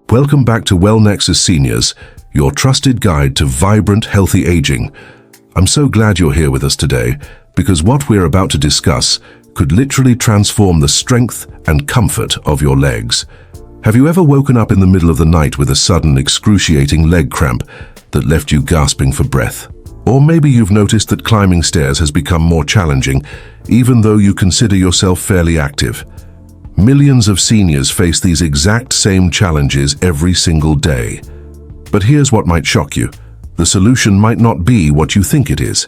Welcome back to WellNexus Seniors, your trusted guide to vibrant, healthy aging. I'm so glad you're here with us today, because what we're about to discuss could literally transform the strength and comfort of your legs. Have you ever woken up in the middle of the night with a sudden, excruciating leg cramp that left you gasping for breath? Or maybe you've noticed that climbing stairs has become more challenging, even though you consider yourself fairly active. Millions of seniors face these exact same challenges every single day. But here's what might shock you. The solution might not be what you think it is.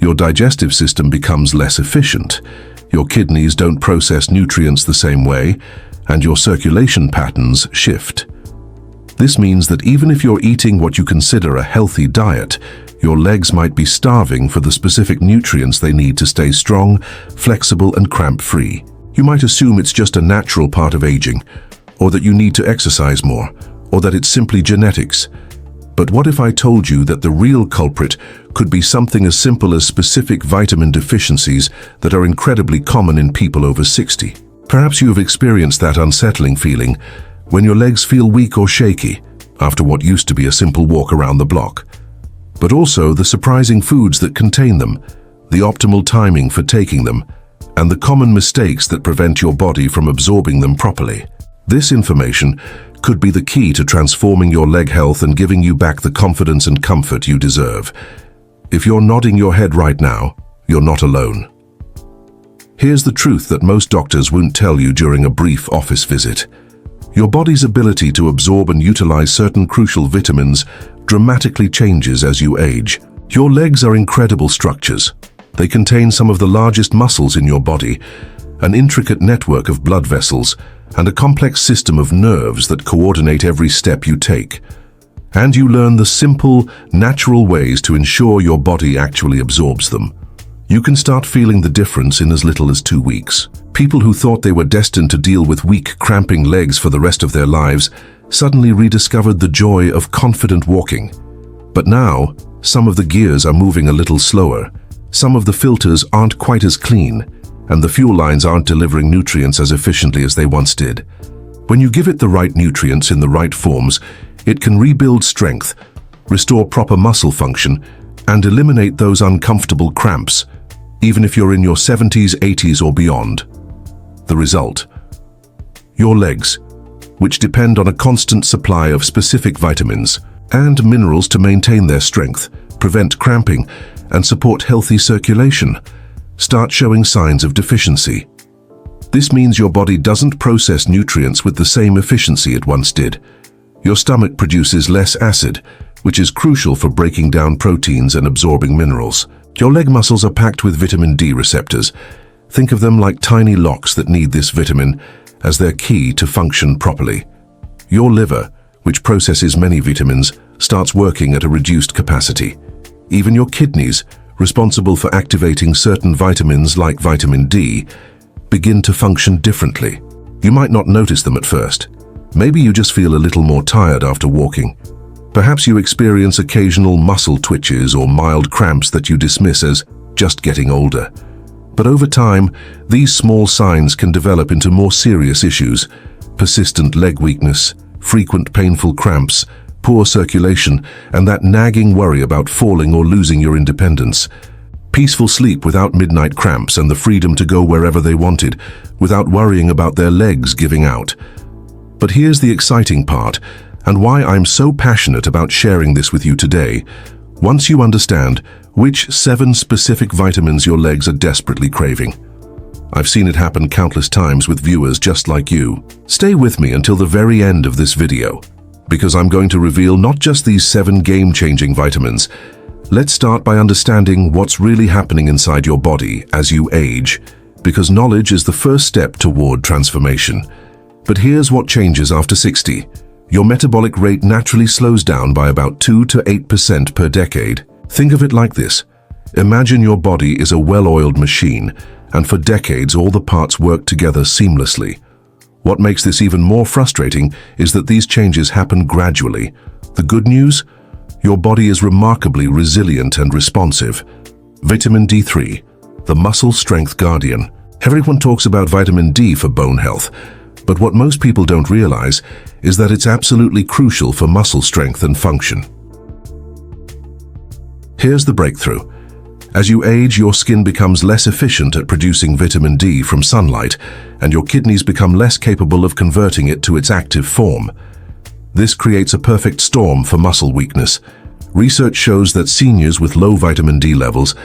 Your digestive system becomes less efficient, your kidneys don't process nutrients the same way, and your circulation patterns shift. This means that even if you're eating what you consider a healthy diet, your legs might be starving for the specific nutrients they need to stay strong, flexible, and cramp-free. You might assume it's just a natural part of aging, or that you need to exercise more, or that it's simply genetics. But what if I told you that the real culprit could be something as simple as specific vitamin deficiencies that are incredibly common in people over 60? Perhaps you have experienced that unsettling feeling when your legs feel weak or shaky after what used to be a simple walk around the block. But also the surprising foods that contain them, the optimal timing for taking them, and the common mistakes that prevent your body from absorbing them properly. This information could be the key to transforming your leg health and giving you back the confidence and comfort you deserve. If you're nodding your head right now, you're not alone. Here's the truth that most doctors won't tell you during a brief office visit. Your body's ability to absorb and utilize certain crucial vitamins dramatically changes as you age. Your legs are incredible structures. They contain some of the largest muscles in your body, an intricate network of blood vessels, and a complex system of nerves that coordinate every step you take. And you learn the simple, natural ways to ensure your body actually absorbs them. You can start feeling the difference in as little as 2 weeks. People who thought they were destined to deal with weak, cramping legs for the rest of their lives suddenly rediscovered the joy of confident walking. But now, some of the gears are moving a little slower. Some of the filters aren't quite as clean, and the fuel lines aren't delivering nutrients as efficiently as they once did. When you give it the right nutrients in the right forms, it can rebuild strength, restore proper muscle function, and eliminate those uncomfortable cramps, even if you're in your 70s, 80s, or beyond. The result? Your legs, which depend on a constant supply of specific vitamins and minerals to maintain their strength, prevent cramping, and support healthy circulation, start showing signs of deficiency. This means your body doesn't process nutrients with the same efficiency it once did. Your stomach produces less acid, which is crucial for breaking down proteins and absorbing minerals. Your leg muscles are packed with vitamin D receptors. Think of them like tiny locks that need this vitamin as their key to function properly. Your liver, which processes many vitamins, starts working at a reduced capacity. Even your kidneys, responsible for activating certain vitamins like vitamin D, begin to function differently. You might not notice them at first. Maybe you just feel a little more tired after walking. Perhaps you experience occasional muscle twitches or mild cramps that you dismiss as just getting older. But over time, these small signs can develop into more serious issues: persistent leg weakness, frequent painful cramps, poor circulation, and that nagging worry about falling or losing your independence. Peaceful sleep without midnight cramps and the freedom to go wherever they wanted, without worrying about their legs giving out. But here's the exciting part, and why I'm so passionate about sharing this with you today. Once you understand which 7 specific vitamins your legs are desperately craving. I've seen it happen countless times with viewers just like you. Stay with me until the very end of this video, because I'm going to reveal not just these 7 game-changing vitamins. Let's start by understanding what's really happening inside your body as you age, because knowledge is the first step toward transformation. But here's what changes after 60. Your metabolic rate naturally slows down by about 2 to 8% per decade. Think of it like this. Imagine your body is a well-oiled machine, and for decades all the parts work together seamlessly. What makes this even more frustrating is that these changes happen gradually. The good news? Your body is remarkably resilient and responsive. Vitamin D3, the muscle strength guardian. Everyone talks about vitamin D for bone health, but what most people don't realize is that it's absolutely crucial for muscle strength and function. Here's the breakthrough. As you age, your skin becomes less efficient at producing vitamin D from sunlight, and your kidneys become less capable of converting it to its active form. This creates a perfect storm for muscle weakness. Research shows that seniors with low vitamin D levels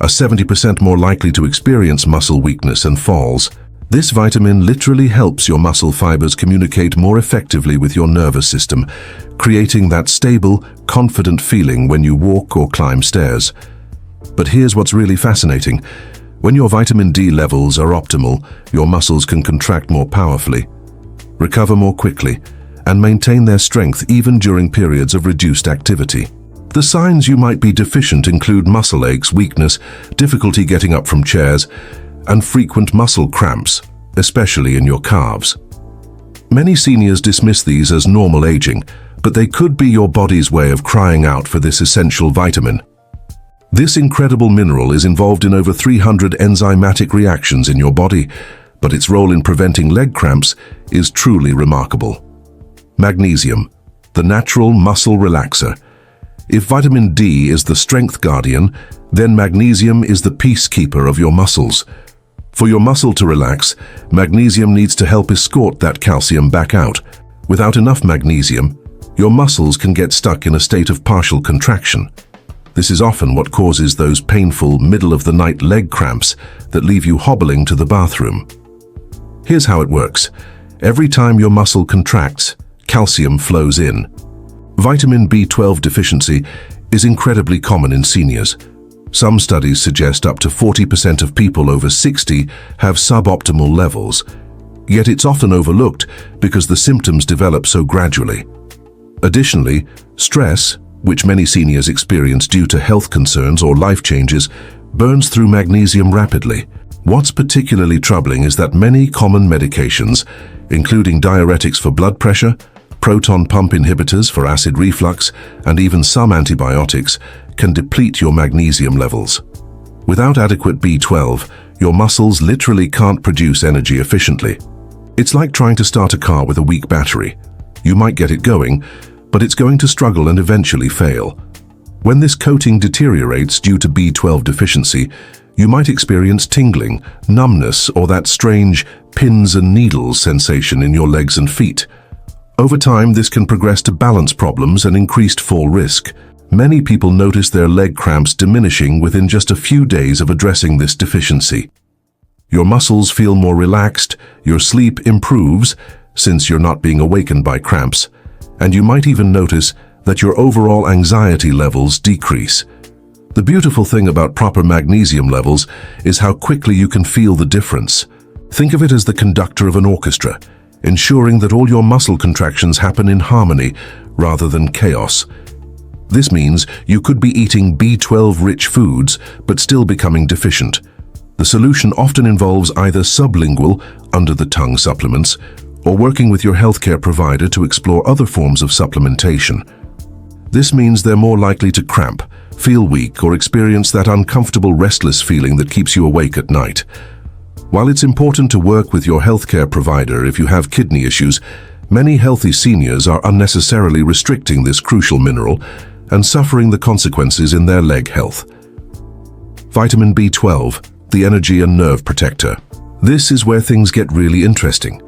are 70% more likely to experience muscle weakness and falls. This vitamin literally helps your muscle fibers communicate more effectively with your nervous system, creating that stable, confident feeling when you walk or climb stairs. But here's what's really fascinating. When your vitamin D levels are optimal, your muscles can contract more powerfully, recover more quickly, and maintain their strength even during periods of reduced activity. The signs you might be deficient include muscle aches, weakness, difficulty getting up from chairs, and frequent muscle cramps, especially in your calves. Many seniors dismiss these as normal aging, but they could be your body's way of crying out for this essential vitamin. This incredible mineral is involved in over 300 enzymatic reactions in your body, but its role in preventing leg cramps is truly remarkable. Magnesium, the natural muscle relaxer. If vitamin D is the strength guardian, then magnesium is the peacekeeper of your muscles. For your muscle to relax, magnesium needs to help escort that calcium back out. Without enough magnesium, your muscles can get stuck in a state of partial contraction. This is often what causes those painful middle-of-the-night leg cramps that leave you hobbling to the bathroom. Here's how it works. Every time your muscle contracts, calcium flows in. Vitamin B12 deficiency is incredibly common in seniors. Some studies suggest up to 40% of people over 60 have suboptimal levels, yet it's often overlooked because the symptoms develop so gradually. Additionally, stress, which many seniors experience due to health concerns or life changes, burns through magnesium rapidly. What's particularly troubling is that many common medications, including diuretics for blood pressure, proton pump inhibitors for acid reflux, and even some antibiotics, can deplete your magnesium levels. Without adequate B12, your muscles literally can't produce energy efficiently. It's like trying to start a car with a weak battery. You might get it going, but it's going to struggle and eventually fail. When this coating deteriorates due to B12 deficiency, you might experience tingling, numbness, or that strange pins and needles sensation in your legs and feet. Over time, this can progress to balance problems and increased fall risk. Many people notice their leg cramps diminishing within just a few days of addressing this deficiency. Your muscles feel more relaxed, your sleep improves, since you're not being awakened by cramps, and you might even notice that your overall anxiety levels decrease. The beautiful thing about proper magnesium levels is how quickly you can feel the difference. Think of it as the conductor of an orchestra, ensuring that all your muscle contractions happen in harmony rather than chaos. This means you could be eating B12-rich foods but still becoming deficient. The solution often involves either sublingual, under-the-tongue supplements, or working with your healthcare provider to explore other forms of supplementation. This means they're more likely to cramp, feel weak, or experience that uncomfortable restless feeling that keeps you awake at night. While it's important to work with your healthcare provider if you have kidney issues, many healthy seniors are unnecessarily restricting this crucial mineral and suffering the consequences in their leg health. Vitamin B12, the energy and nerve protector. This is where things get really interesting.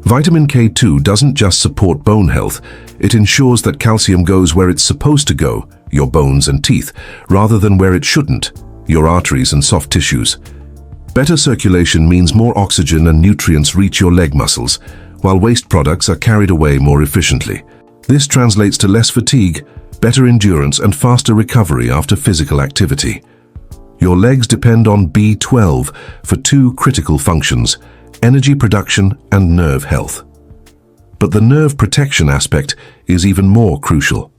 Vitamin K2 doesn't just support bone health, it ensures that calcium goes where it's supposed to go, your bones and teeth, rather than where it shouldn't, your arteries and soft tissues. Better circulation means more oxygen and nutrients reach your leg muscles, while waste products are carried away more efficiently. This translates to less fatigue, better endurance, and faster recovery after physical activity. Your legs depend on B12 for two critical functions: energy production and nerve health. But the nerve protection aspect is even more crucial.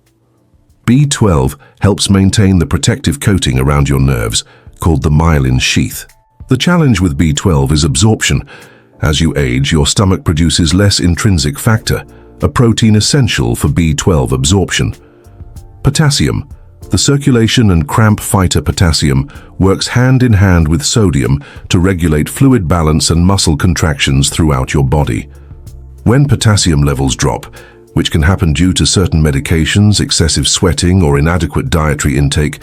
B12 helps maintain the protective coating around your nerves, called the myelin sheath. The challenge with B12 is absorption. As you age, your stomach produces less intrinsic factor, a protein essential for B12 absorption. Potassium, the circulation and cramp fighter potassium, works hand in hand with sodium to regulate fluid balance and muscle contractions throughout your body. When potassium levels drop, which can happen due to certain medications, excessive sweating, or inadequate dietary intake,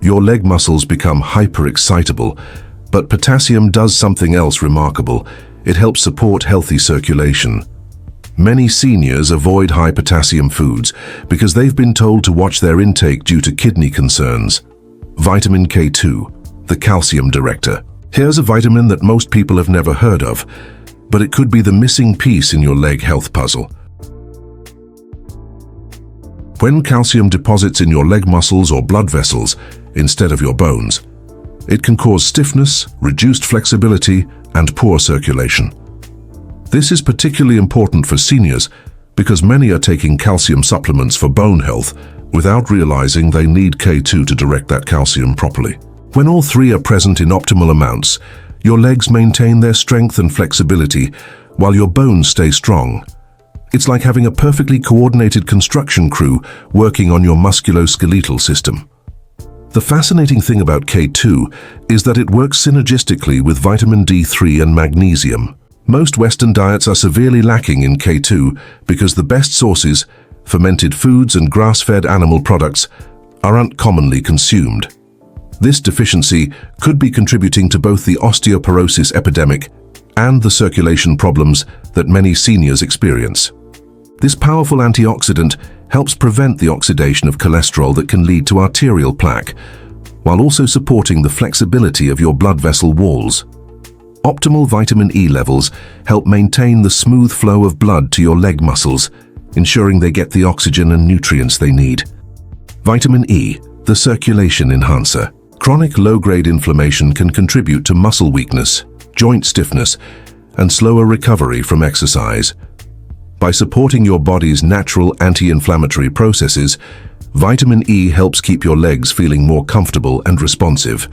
your leg muscles become hyper-excitable. But potassium does something else remarkable. It helps support healthy circulation. Many seniors avoid high potassium foods because they've been told to watch their intake due to kidney concerns. Vitamin K2, the calcium director. Here's a vitamin that most people have never heard of, but it could be the missing piece in your leg health puzzle. When calcium deposits in your leg muscles or blood vessels instead of your bones, it can cause stiffness, reduced flexibility, and poor circulation. This is particularly important for seniors because many are taking calcium supplements for bone health without realizing they need K2 to direct that calcium properly. When all three are present in optimal amounts, your legs maintain their strength and flexibility while your bones stay strong. It's like having a perfectly coordinated construction crew working on your musculoskeletal system. The fascinating thing about K2 is that it works synergistically with vitamin D3 and magnesium. Most Western diets are severely lacking in K2 because the best sources, fermented foods and grass-fed animal products, aren't commonly consumed. This deficiency could be contributing to both the osteoporosis epidemic and the circulation problems that many seniors experience. This powerful antioxidant helps prevent the oxidation of cholesterol that can lead to arterial plaque, while also supporting the flexibility of your blood vessel walls. Optimal vitamin E levels help maintain the smooth flow of blood to your leg muscles, ensuring they get the oxygen and nutrients they need. Vitamin E, the circulation enhancer. Chronic low-grade inflammation can contribute to muscle weakness, joint stiffness, and slower recovery from exercise. By supporting your body's natural anti-inflammatory processes, vitamin E helps keep your legs feeling more comfortable and responsive.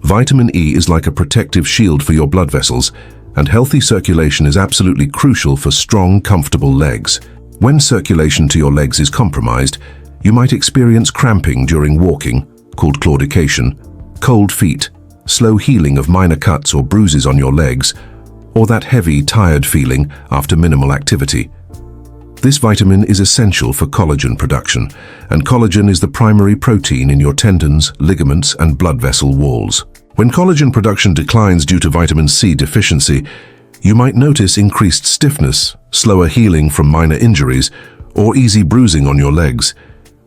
Vitamin E is like a protective shield for your blood vessels, and healthy circulation is absolutely crucial for strong, comfortable legs. When circulation to your legs is compromised, you might experience cramping during walking, called claudication, cold feet, slow healing of minor cuts or bruises on your legs, or that heavy, tired feeling after minimal activity. This vitamin is essential for collagen production, and collagen is the primary protein in your tendons, ligaments, and blood vessel walls. When collagen production declines due to vitamin C deficiency, you might notice increased stiffness, slower healing from minor injuries, or easy bruising on your legs.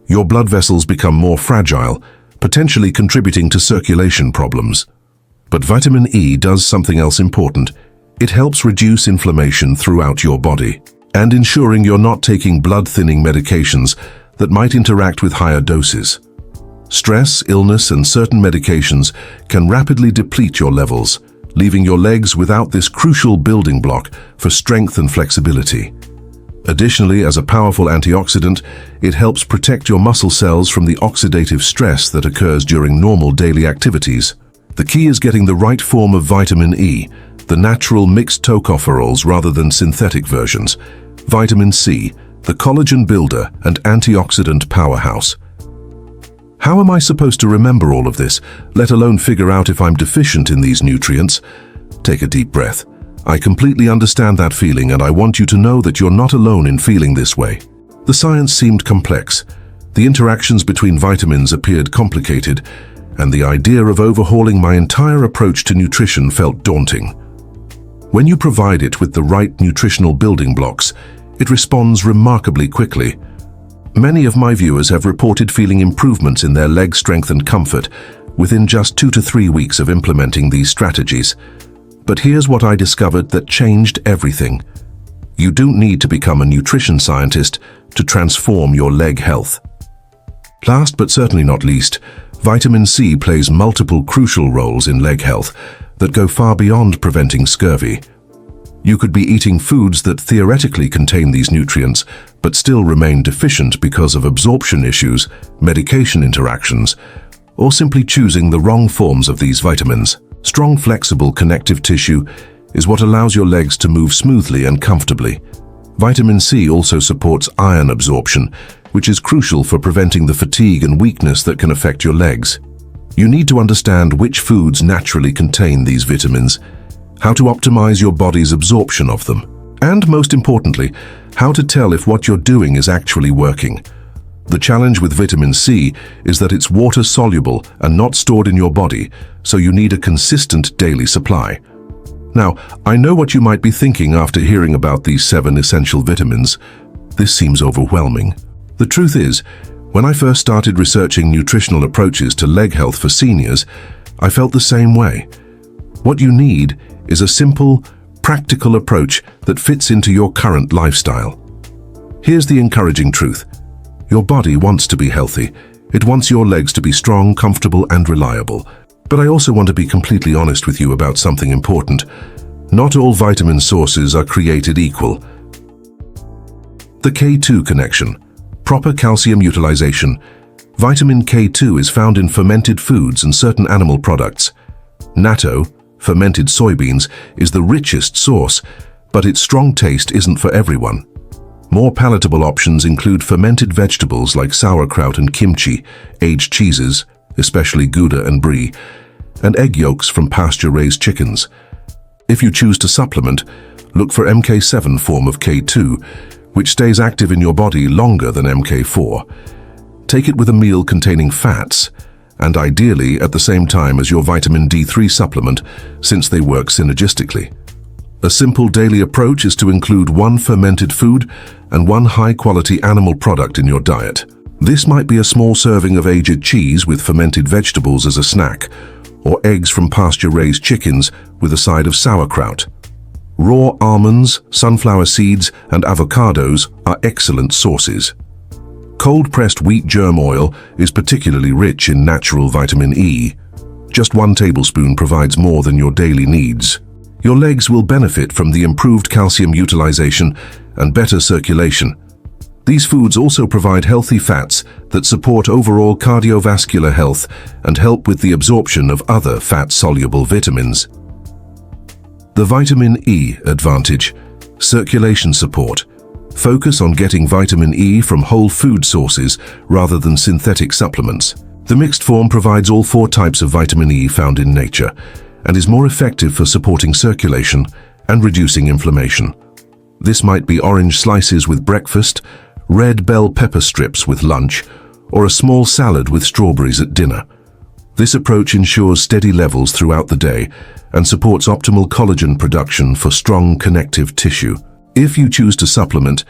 Your blood vessels become more fragile, potentially contributing to circulation problems. But vitamin E does something else important. It helps reduce inflammation throughout your body, and ensuring you're not taking blood-thinning medications that might interact with higher doses. Stress, illness, and certain medications can rapidly deplete your levels, leaving your legs without this crucial building block for strength and flexibility. Additionally, as a powerful antioxidant, it helps protect your muscle cells from the oxidative stress that occurs during normal daily activities. The key is getting the right form of vitamin E, the natural mixed tocopherols rather than synthetic versions. Vitamin C, the collagen builder and antioxidant powerhouse. How am I supposed to remember all of this, let alone figure out if I'm deficient in these nutrients? Take a deep breath. I completely understand that feeling, and I want you to know that you're not alone in feeling this way. The science seemed complex. The interactions between vitamins appeared complicated, and the idea of overhauling my entire approach to nutrition felt daunting. When you provide it with the right nutritional building blocks, it responds remarkably quickly. Many of my viewers have reported feeling improvements in their leg strength and comfort within just 2 to 3 weeks of implementing these strategies. But here's what I discovered that changed everything. You don't need to become a nutrition scientist to transform your leg health. Last but certainly not least, vitamin C plays multiple crucial roles in leg health that go far beyond preventing scurvy. You could be eating foods that theoretically contain these nutrients, but still remain deficient because of absorption issues, medication interactions, or simply choosing the wrong forms of these vitamins. Strong, flexible connective tissue is what allows your legs to move smoothly and comfortably. Vitamin C also supports iron absorption, which is crucial for preventing the fatigue and weakness that can affect your legs. You need to understand which foods naturally contain these vitamins, how to optimize your body's absorption of them, and most importantly, How to tell if what you're doing is actually working. The challenge with vitamin C is that it's water-soluble and not stored in your body, so you need a consistent daily supply. Now, I know what you might be thinking after hearing about these 7 essential vitamins. This seems overwhelming. The truth is, when I first started researching nutritional approaches to leg health for seniors, I felt the same way. What you need is a simple, practical approach that fits into your current lifestyle. Here's the encouraging truth. Your body wants to be healthy. It wants your legs to be strong, comfortable, and reliable. But I also want to be completely honest with you about something important. Not all vitamin sources are created equal. The K2 connection. Proper calcium utilization. Vitamin K2 is found in fermented foods and certain animal products. Natto, fermented soybeans, is the richest source, but its strong taste isn't for everyone. More palatable options include fermented vegetables like sauerkraut and kimchi, aged cheeses, especially Gouda and Brie, and egg yolks from pasture-raised chickens. If you choose to supplement, look for MK7 form of K2, which stays active in your body longer than MK4. Take it with a meal containing fats, and ideally at the same time as your vitamin D3 supplement, since they work synergistically. A simple daily approach is to include 1 fermented food and 1 high-quality animal product in your diet. This might be a small serving of aged cheese with fermented vegetables as a snack, or eggs from pasture-raised chickens with a side of sauerkraut. Raw almonds, sunflower seeds, and avocados are excellent sources. Cold-pressed wheat germ oil is particularly rich in natural vitamin E. Just 1 tablespoon provides more than your daily needs. Your legs will benefit from the improved calcium utilization and better circulation. These foods also provide healthy fats that support overall cardiovascular health and help with the absorption of other fat-soluble vitamins. The vitamin E advantage. Circulation support. Focus on getting vitamin E from whole food sources rather than synthetic supplements. The mixed form provides all 4 types of vitamin E found in nature and is more effective for supporting circulation and reducing inflammation. This might be orange slices with breakfast, red bell pepper strips with lunch, or a small salad with strawberries at dinner. This approach ensures steady levels throughout the day and supports optimal collagen production for strong connective tissue. If you choose to supplement,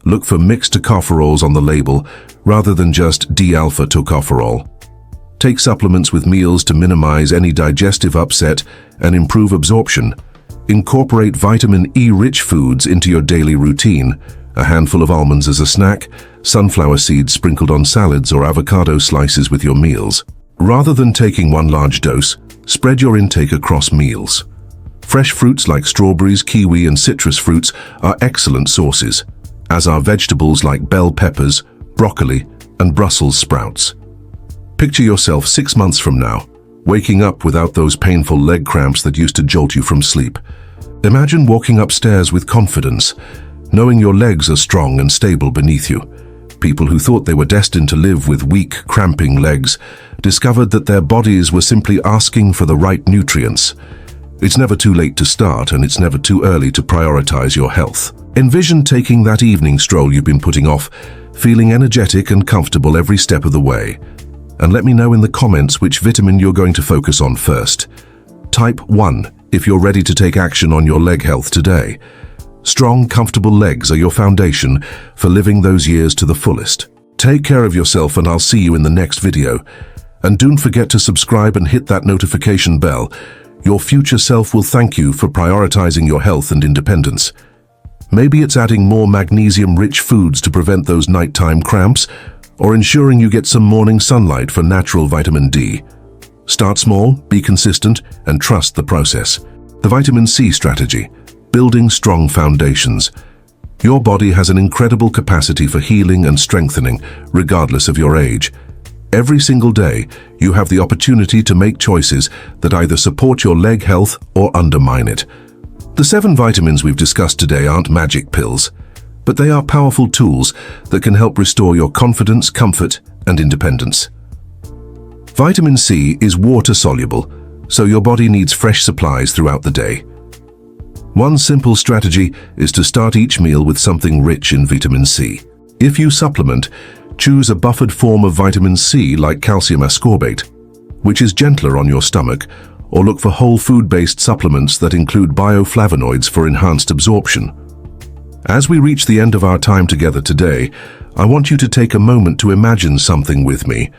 look for mixed tocopherols on the label rather than just D-alpha tocopherol. Take supplements with meals to minimize any digestive upset and improve absorption. Incorporate vitamin E-rich foods into your daily routine. A handful of almonds as a snack, sunflower seeds sprinkled on salads or avocado slices with your meals. Rather than taking 1 large dose, spread your intake across meals. Fresh fruits like strawberries, kiwi, and citrus fruits are excellent sources, as are vegetables like bell peppers, broccoli, and Brussels sprouts. Picture yourself 6 months from now, waking up without those painful leg cramps that used to jolt you from sleep. Imagine walking upstairs with confidence, knowing your legs are strong and stable beneath you. People who thought they were destined to live with weak, cramping legs discovered that their bodies were simply asking for the right nutrients. It's never too late to start, and it's never too early to prioritize your health. Envision taking that evening stroll you've been putting off, feeling energetic and comfortable every step of the way. And let me know in the comments which vitamin you're going to focus on first. Type 1 if you're ready to take action on your leg health today. Strong, comfortable legs are your foundation for living those years to the fullest. Take care of yourself, and I'll see you in the next video. And don't forget to subscribe and hit that notification bell. Your future self will thank you for prioritizing your health and independence. Maybe it's adding more magnesium-rich foods to prevent those nighttime cramps, or ensuring you get some morning sunlight for natural vitamin D. Start small, be consistent, and trust the process. The vitamin C strategy. Building strong foundations. Your body has an incredible capacity for healing and strengthening, regardless of your age. Every single day, you have the opportunity to make choices that either support your leg health or undermine it. The 7 vitamins we've discussed today aren't magic pills, but they are powerful tools that can help restore your confidence, comfort, and independence. Vitamin C is water-soluble, so your body needs fresh supplies throughout the day. One simple strategy is to start each meal with something rich in vitamin C. If you supplement, choose a buffered form of vitamin C like calcium ascorbate, which is gentler on your stomach, or look for whole food-based supplements that include bioflavonoids for enhanced absorption. As we reach the end of our time together today, I want you to take a moment to imagine something with me.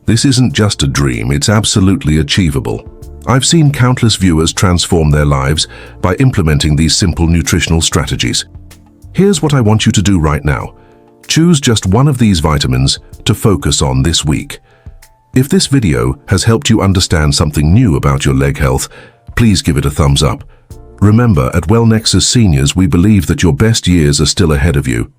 This isn't just a dream, it's absolutely achievable. I've seen countless viewers transform their lives by implementing these simple nutritional strategies. Here's what I want you to do right now. Choose just one of these vitamins to focus on this week. If this video has helped you understand something new about your leg health, please give it a thumbs up. Remember, at WellNexus Seniors, we believe that your best years are still ahead of you.